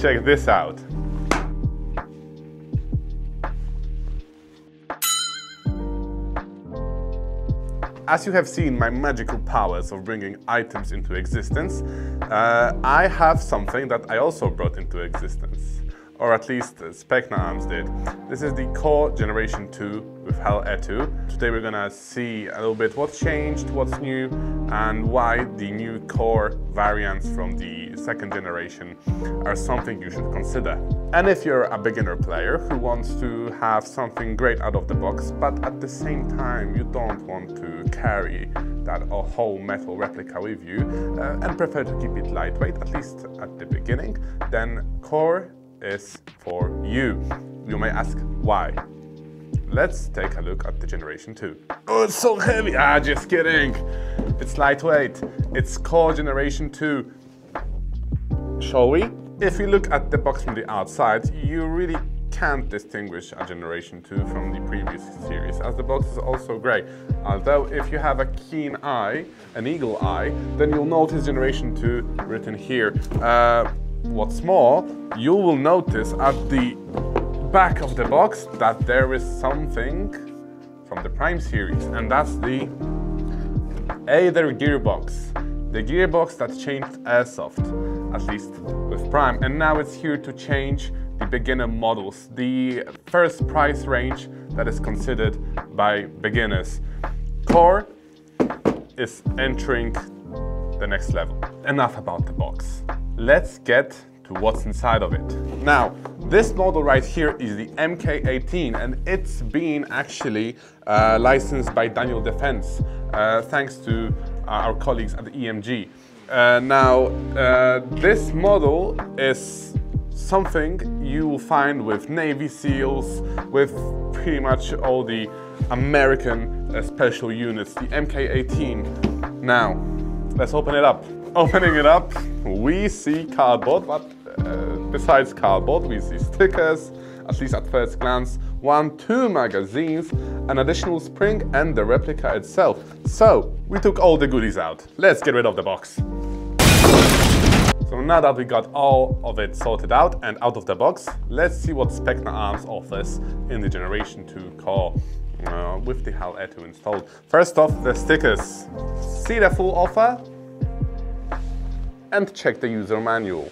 check this out. As you have seen my magical powers of bringing items into existence, I have something that I also brought into existence. Or at least Specna Arms did. This is the CORE Gen.2 with HAL-E2. Today we're gonna see a little bit what's changed, what's new, and why the new CORE variants from the second generation are something you should consider. And if you're a beginner player who wants to have something great out of the box, but at the same time you don't want to carry that whole metal replica with you, and prefer to keep it lightweight, at least at the beginning, then CORE is for you. You may ask why. Let's take a look at the Gen.2. Oh, it's so heavy! Ah, just kidding! It's lightweight. It's CORE Gen.2. Shall we? If you look at the box from the outside, you really can't distinguish a Gen.2 from the previous series, as the box is also grey. Although if you have a keen eye, an eagle eye, then you'll notice Gen.2 written here. What's more, you will notice at the back of the box that there is something from the Prime series, and that's the Aether gearbox. The gearbox that changed airsoft, at least with Prime, and now it's here to change the beginner models, the first price range that is considered by beginners. CORE is entering the next level. Enough about the box. Let's get to what's inside of it. Now, this model right here is the MK18, and it's been actually licensed by Daniel Defense, thanks to our colleagues at the EMG. This model is something you will find with Navy SEALs, with pretty much all the American special units, the MK18. Now, let's open it up. Opening it up, we see cardboard, but besides cardboard, we see stickers, at least at first glance, 2 magazines, an additional spring, and the replica itself. So, we took all the goodies out. Let's get rid of the box. So now that we got all of it sorted out and out of the box, let's see what Specna Arms offers in the Gen.2 CORE with the HAL-E2 installed. First off, the stickers. See the full offer? And check the user manual.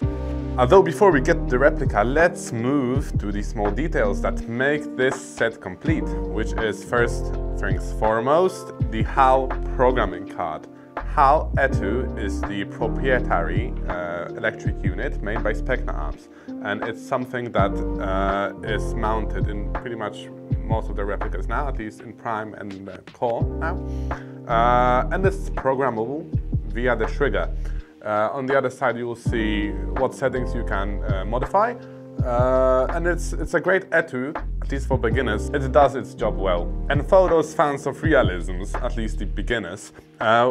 Although before we get the replica, let's move to the small details that make this set complete, which is first things foremost, the HAL programming card. HAL-E2 is the proprietary electric unit made by Specna Arms, and it's something that is mounted in pretty much most of the replicas now, at least in Prime and CORE now, and it's programmable via the trigger. On the other side, you will see what settings you can modify, and it's a great E2, at least for beginners. It does its job well. And for those fans of realisms, at least the beginners,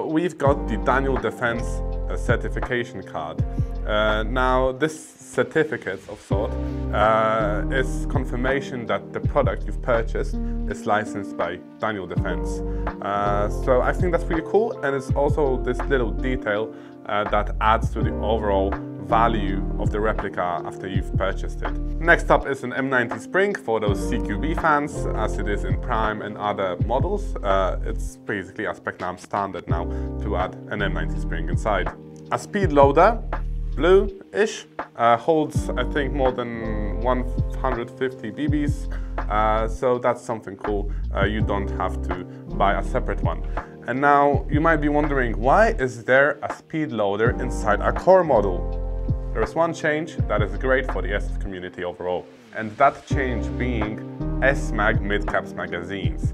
we've got the Daniel Defense certification card. Now, this certificate of sort is confirmation that the product you've purchased is licensed by Daniel Defense. So I think that's pretty cool, and it's also this little detail that adds to the overall value of the replica after you've purchased it. Next up is an M90 spring for those CQB fans, as it is in Prime and other models. It's basically a Specna Arms standard now to add an M90 spring inside. A speed loader, blue-ish, holds I think more than 150 BBs, so that's something cool. You don't have to buy a separate one. And now you might be wondering, why is there a speed loader inside a CORE model? There is one change that is great for the airsoft community overall, and that change being S-Mag mid-caps magazines.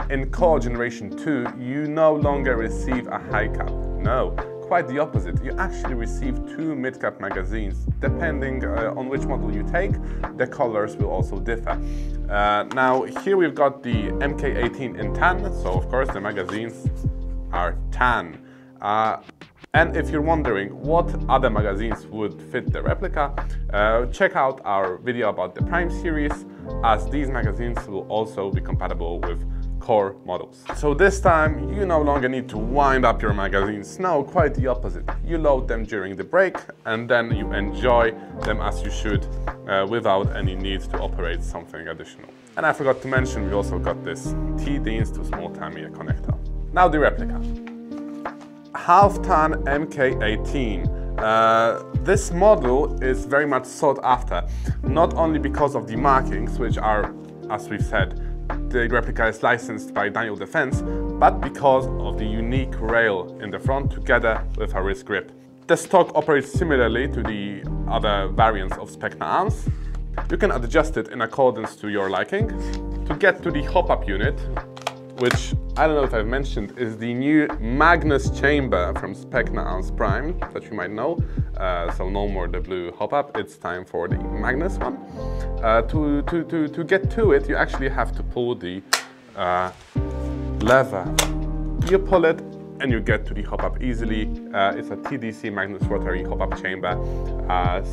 In CORE Gen.2, you no longer receive a high cap. No, quite the opposite. You actually receive 2 mid-cap magazines. Depending on which model you take, the colors will also differ. Now, here we've got the MK18 in tan, so of course the magazines are tan. And if you're wondering what other magazines would fit the replica, check out our video about the Prime series, as these magazines will also be compatible with CORE models. So this time you no longer need to wind up your magazines. No, quite the opposite. You load them during the break and then you enjoy them as you should without any need to operate something additional. And I forgot to mention, we also got this T-Dienst to small Tamiya connector. Now the replica. Half-ton MK18. This model is very much sought after, not only because of the markings, which are, as we've said, the replica is licensed by Daniel Defense, but because of the unique rail in the front together with a wrist grip. The stock operates similarly to the other variants of Specna Arms. You can adjust it in accordance to your liking. To get to the hop-up unit, which I don't know if I've mentioned, is the new Magnus chamber from Specna Arms Prime that you might know. So no more the blue hop-up, it's time for the Magnus one. To get to it, you actually have to pull the lever. You pull it and you get to the hop-up easily. It's a TDC Magnus rotary hop-up chamber,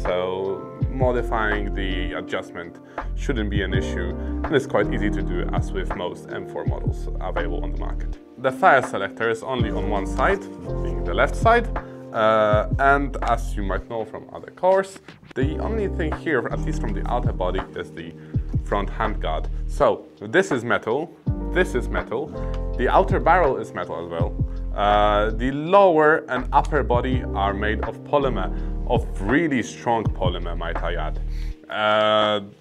so modifying the adjustment shouldn't be an issue, and it's quite easy to do as with most M4 models available on the market. The fire selector is only on one side, being the left side, and as you might know from other cores, the only thing here, at least from the outer body, is the front handguard. So this is metal, the outer barrel is metal as well. The lower and upper body are made of polymer, of really strong polymer, might I add.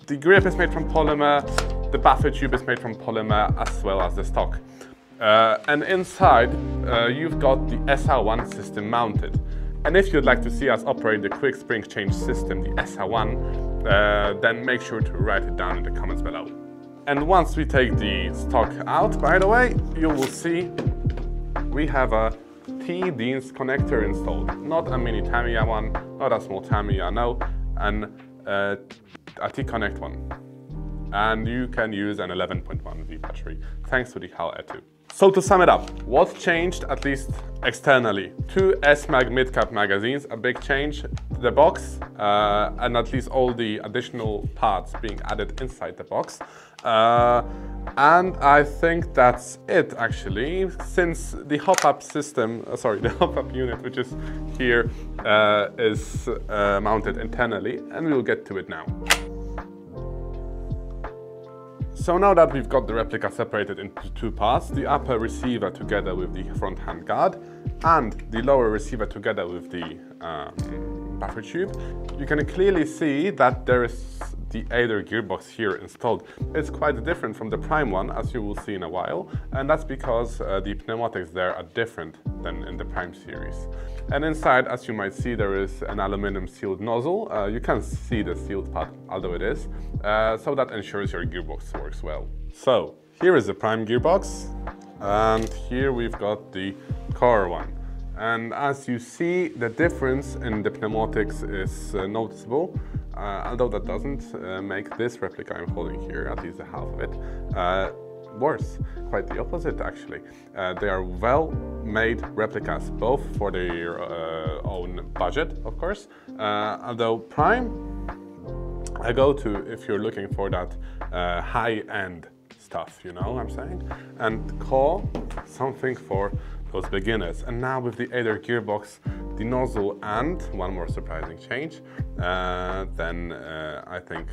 The grip is made from polymer, the buffer tube is made from polymer, as well as the stock. And inside you've got the SR1 system mounted. And if you'd like to see us operate the quick spring change system, the SR1, then make sure to write it down in the comments below. And once we take the stock out, by the way, you will see we have a T-Dienst connector installed. Not a mini Tamiya one, not a small Tamiya, no, and a T-Connect one. And you can use an 11.1V battery, thanks to the HAL Air 2. So to sum it up, what changed, at least externally? 2 S-Mag mid-cap magazines, a big change. The box, and at least all the additional parts being added inside the box. And I think that's it, actually, since the hop-up system, the hop-up unit, which is here, is mounted internally, and we'll get to it now. So now that we've got the replica separated into 2 parts, the upper receiver together with the front handguard and the lower receiver together with the buffer tube, you can clearly see that there is the Aider gearbox here installed. It's quite different from the Prime one, as you will see in a while, and that's because the pneumatics there are different than in the Prime series. And inside, as you might see, there is an aluminum sealed nozzle. You can't see the sealed part, although it is, so that ensures your gearbox works well. So here is the Prime gearbox, and here we've got the CORE one. And as you see, the difference in the pneumatics is noticeable, although that doesn't make this replica I'm holding here, at least the half of it, worse. Quite the opposite, actually. They are well-made replicas, both for their own budget, of course, although Prime I go to if you're looking for that high-end stuff, you know what I'm saying? And CORE, something for those beginners. And now with the Aider gearbox, the nozzle, and one more surprising change, then I think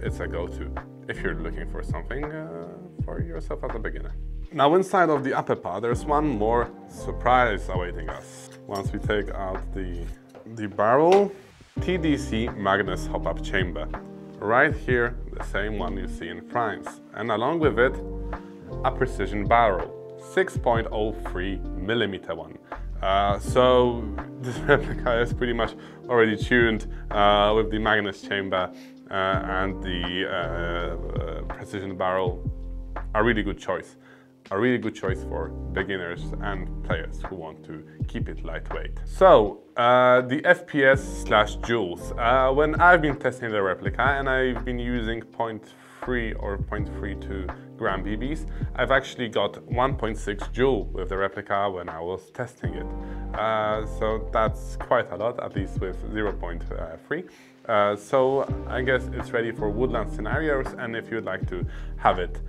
it's a go-to if you're looking for something for yourself as a beginner. Now inside of the upper part, there's one more surprise awaiting us. Once we take out the barrel, TDC Magnus hop-up chamber. Right here, the same one you see in Primes. And along with it, a precision barrel. 6.03mm one. So this replica is pretty much already tuned with the Magnus chamber and the precision barrel. A really good choice. A really good choice for beginners and players who want to keep it lightweight. So the FPS/joules. When I've been testing the replica and I've been using 0.3 or 0.32 gram BBs, I've actually got 1.6 joule with the replica when I was testing it. So that's quite a lot, at least with 0.3. So I guess it's ready for woodland scenarios, and if you'd like to have it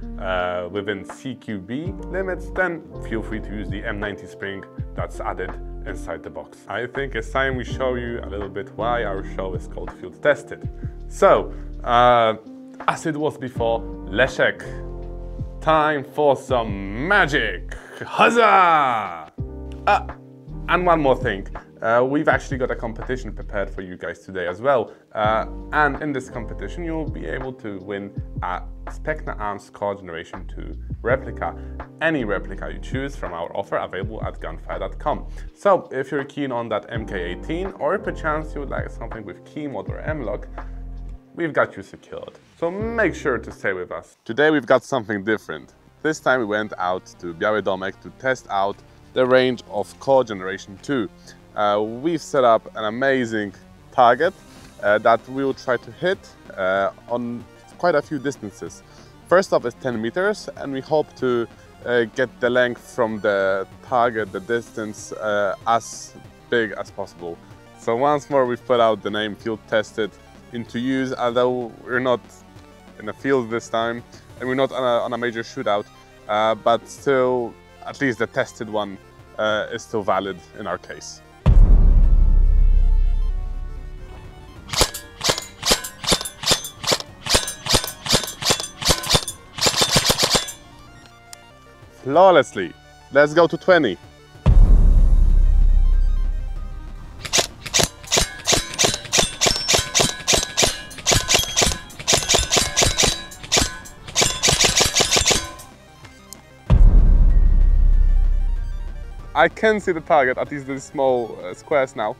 within CQB limits, then feel free to use the M90 spring that's added inside the box. I think it's time we show you a little bit why our show is called Field Tested. So, as it was before, Leszek, time for some magic! Huzzah! And one more thing. We've actually got a competition prepared for you guys today as well. And in this competition, you'll be able to win a Specna Arms CORE Gen.2 replica. Any replica you choose from our offer available at gunfire.com. So if you're keen on that MK18, or perchance you would like something with keymod or M-lock, we've got you secured. So make sure to stay with us. Today we've got something different. This time we went out to Biały Domek to test out the range of CORE Gen.2. We've set up an amazing target that we'll try to hit on quite a few distances. First off is 10 meters, and we hope to get the length from the target, the distance, as big as possible. So once more we've put out the name Field Tested into use, although we're not in the field this time and we're not on a major shootout, but still at least the tested one is still valid in our case. Flawlessly. Let's go to 20. I can see the target, at least the small squares now,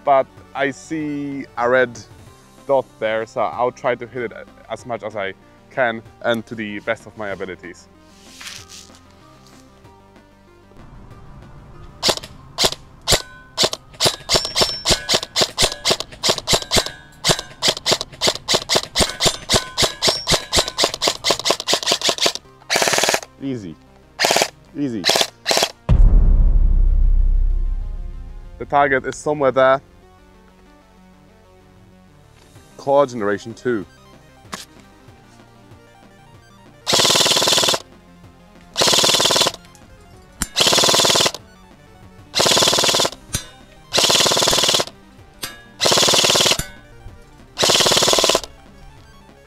but I see a red dot there, so I'll try to hit it as much as I can and to the best of my abilities. Easy, easy. The target is somewhere there. CORE Gen.2.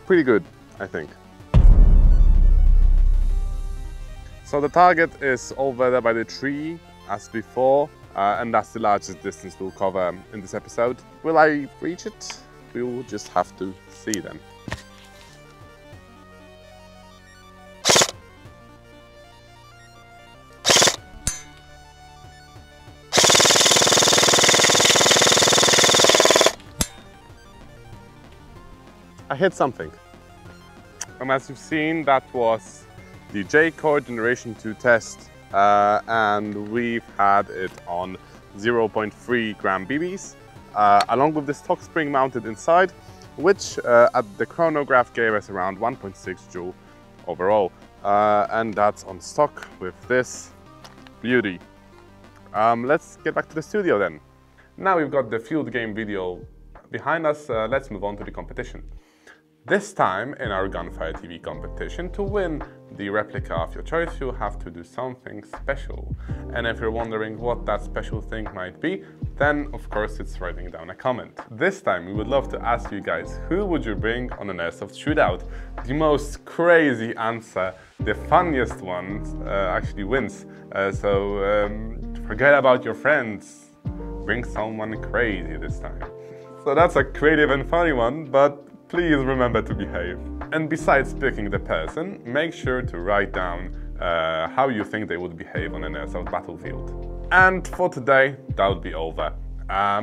Pretty good, I think. So the target is over there by the tree, as before, and that's the largest distance we'll cover in this episode. Will I reach it? We'll just have to see then. I hit something. And as you've seen, that was the CORE Gen.2 test, and we've had it on 0.3 gram BBs, along with the stock spring mounted inside, which at the chronograph gave us around 1.6 joule overall, and that's on stock with this beauty. Let's get back to the studio then. Now we've got the field game video behind us, let's move on to the competition. This time in our Gunfire TV competition, to win the replica of your choice, you'll have to do something special. And if you're wondering what that special thing might be, then of course it's writing down a comment. This time we would love to ask you guys, who would you bring on an airsoft shootout? The most crazy answer, the funniest one, actually wins. So forget about your friends, bring someone crazy this time. So that's a creative and funny one, but please remember to behave. And besides picking the person, make sure to write down how you think they would behave on an airsoft battlefield. And for today, that would be over.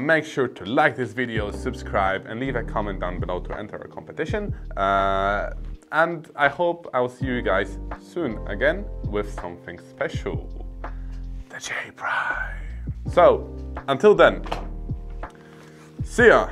Make sure to like this video, subscribe, and leave a comment down below to enter our competition. And I hope I'll see you guys soon again with something special. The J Prime. So, until then, see ya!